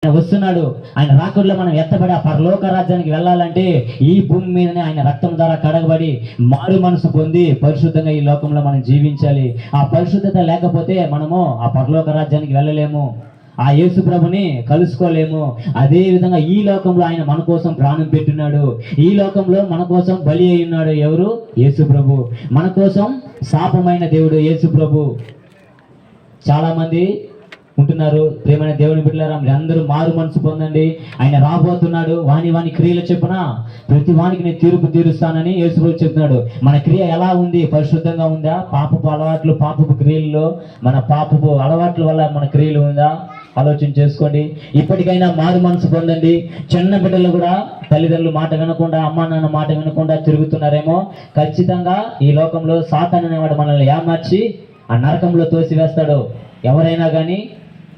ఆయన వస్తున్నాడు. ఆయన రాకుడిలో మనం ఎత్తబడి ఆ పరలోక రాజ్యానికి వెళ్ళాలంటే ఈ భూమి మీదనే ఆయన రక్తం ద్వారా కడగబడి మారు మనసు పొంది పరిశుద్ధంగా ఈ లోకంలో మనం జీవించాలి. ఆ పరిశుద్ధత లేకపోతే మనము ఆ పరలోక రాజ్యానికి వెళ్ళలేము, ఆ యేసు ప్రభుని కలుసుకోలేము. అదే విధంగా ఈ లోకంలో ఆయన మన కోసం ప్రాణం పెట్టున్నాడు. ఈ లోకంలో మన కోసం బలి అయి ఉన్నాడు. ఎవరు? యేసు ప్రభు. మన కోసం శాపమైన దేవుడు యేసు ప్రభు. చాలా మంది ఉంటున్నారు. ప్రేమైన దేవుని బిడ్డలారా, మీరు అందరూ మారు మనసు పొందండి. ఆయన రాబోతున్నాడు. వాని క్రియలు చెప్పున ప్రతి వానికి నేను తీర్పు తీరుస్తానని యేసు చెప్తున్నాడు. మన క్రియ ఎలా ఉంది? పరిశుద్ధంగా ఉందా? పాపపు అలవాట్లు, పాపపు క్రియల్లో మన పాపపు అలవాట్ల వల్ల మన క్రియలు ఉందా? ఆలోచన చేసుకోండి. ఇప్పటికైనా మారు మనసు పొందండి. చిన్న బిడ్డలు కూడా తల్లిదండ్రులు మాట వినకుండా, అమ్మా నాన్న మాట వినకుండా తిరుగుతున్నారేమో. ఖచ్చితంగా ఈ లోకంలో సాతాను అనేవాడు మనల్ని ఏమార్చి ఆ నరకంలో తోసివేస్తాడు. ఎవరైనా కానీ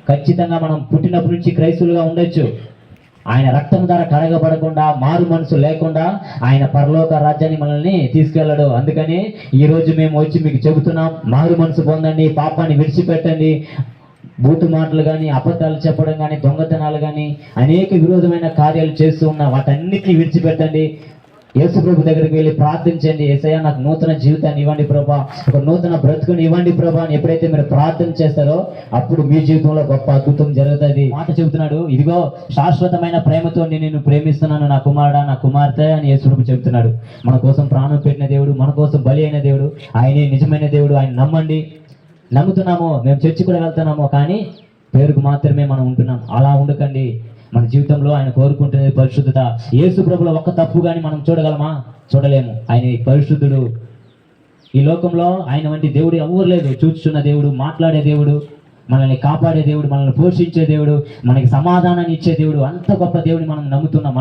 ఖచ్చితంగా మనం పుట్టినప్పటి నుంచి క్రైస్తవులుగా ఉండొచ్చు. ఆయన రక్తం ద్వారా కడగబడకుండా, మారు మనసు లేకుండా ఆయన పరలోక రాజ్యాన్ని మనల్ని తీసుకెళ్ళడు. అందుకని ఈ రోజు మేము వచ్చి మీకు చెబుతున్నాం, మారు మనసు పొందండి, పాపాన్ని విడిచిపెట్టండి. బూతు మాటలు కానీ, అబద్ధాలు చెప్పడం కానీ, దొంగతనాలు కానీ, అనేక విరోధమైన కార్యాలు చేస్తూ ఉన్న వాటన్నిటిని విడిచిపెట్టండి. యేసు ప్రభు దగ్గరికి వెళ్ళి ప్రార్థించండి. యేసయ్యా, నాకు నూతన జీవితాన్ని ఇవ్వండి ప్రభా, ఒక నూతన బ్రతుకుని ఇవ్వండి ప్రభా అని ఎప్పుడైతే మీరు ప్రార్థన చేస్తారో అప్పుడు మీ జీవితంలో గొప్ప అద్భుతం జరుగుతుంది. మాట చెబుతున్నాడు, ఇదిగో శాశ్వతమైన ప్రేమతో నేను ప్రేమిస్తున్నాను నా కుమారుడా, నా కుమార్తె అని యేసు ప్రభు చెబుతున్నాడు. మన కోసం ప్రాణం పెట్టిన దేవుడు, మన కోసం బలి అయిన దేవుడు, ఆయనే నిజమైన దేవుడు. ఆయన నమ్మండి. నమ్ముతున్నాము, మేము చర్చి కూడా వెళ్తున్నాము, కానీ పేరుకు మాత్రమే మనం ఉంటున్నాం. అలా ఉండకండి. మన జీవితంలో ఆయన కోరుకుంటున్నది పరిశుద్ధత. యేసు ప్రభులో ఒక్క తప్పు కానీ మనం చూడగలమా? చూడలేము. ఆయన పరిశుద్ధుడు. ఈ లోకంలో ఆయన వంటి దేవుడు ఎవరు లేదు. చూచుచున్న దేవుడు, మాట్లాడే దేవుడు, మనల్ని కాపాడే దేవుడు, మనల్ని పోషించే దేవుడు, మనకి సమాధానాన్ని ఇచ్చే దేవుడు. అంత గొప్ప దేవుడిని మనం నమ్ముతున్నాం.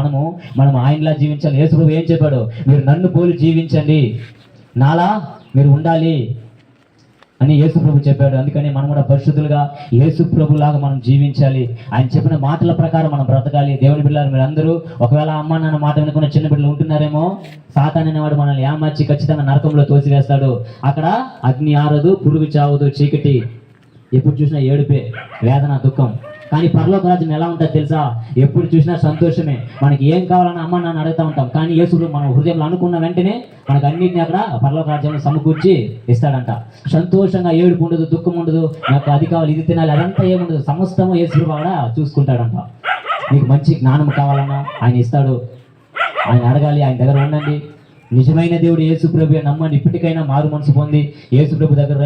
మనం ఆయనలా జీవించాలి. యేసు ప్రభు ఏం చెప్పాడు? మీరు నన్ను పోలి జీవించండి, నాలా మీరు ఉండాలి అని యేసు ప్రభు చెప్పాడు. అందుకని మనం కూడా పరిశుద్ధులుగా యేసు ప్రభులాగా మనం జీవించాలి. ఆయన చెప్పిన మాటల ప్రకారం మనం బ్రతకాలి. దేవుని బిడ్డలారా, మీరు అందరూ ఒకవేళ అమ్మా నాన్న మాట వినకుండా చిన్న బిడ్డలు ఉంటున్నారేమో. సాతాను అనేవాడు మనల్ని ఏమార్చి ఖచ్చితంగా నరకంలో తోసివేస్తాడు. అక్కడ అగ్ని ఆరదు, పురుగు చావదు, చీకటి ఎప్పుడు చూసినా ఏడుపే, వేదన, దుఃఖం. కానీ పరలోక రాజ్యం ఎలా ఉంటుంది తెలుసా? ఎప్పుడు చూసినా సంతోషమే. మనకి ఏం కావాలని అమ్మ నాన్న అడుగుతూ ఉంటాం, కానీ యేసు మన హృదయంలో అనుకున్న వెంటనే మనకు అన్నింటినీ అక్కడ పరలోక రాజ్యంలో సమకూర్చి ఇస్తాడంట. సంతోషంగా ఏడుపు ఉండదు, దుఃఖం ఉండదు, నాకు అది కావాలి, ఇది తినాలి, అదంతా ఏముండదు. సమస్తము యేసు కూడా చూసుకుంటాడంట. మీకు మంచి జ్ఞానం కావాలన్నా ఆయన ఇస్తాడు. ఆయన అడగాలి, ఆయన దగ్గర ఉండండి. నిజమైన దేవుడు యేసు ప్రభు నమ్మండి. ఇప్పటికైనా మారు మనసు పొంది యేసు ప్రభు దగ్గర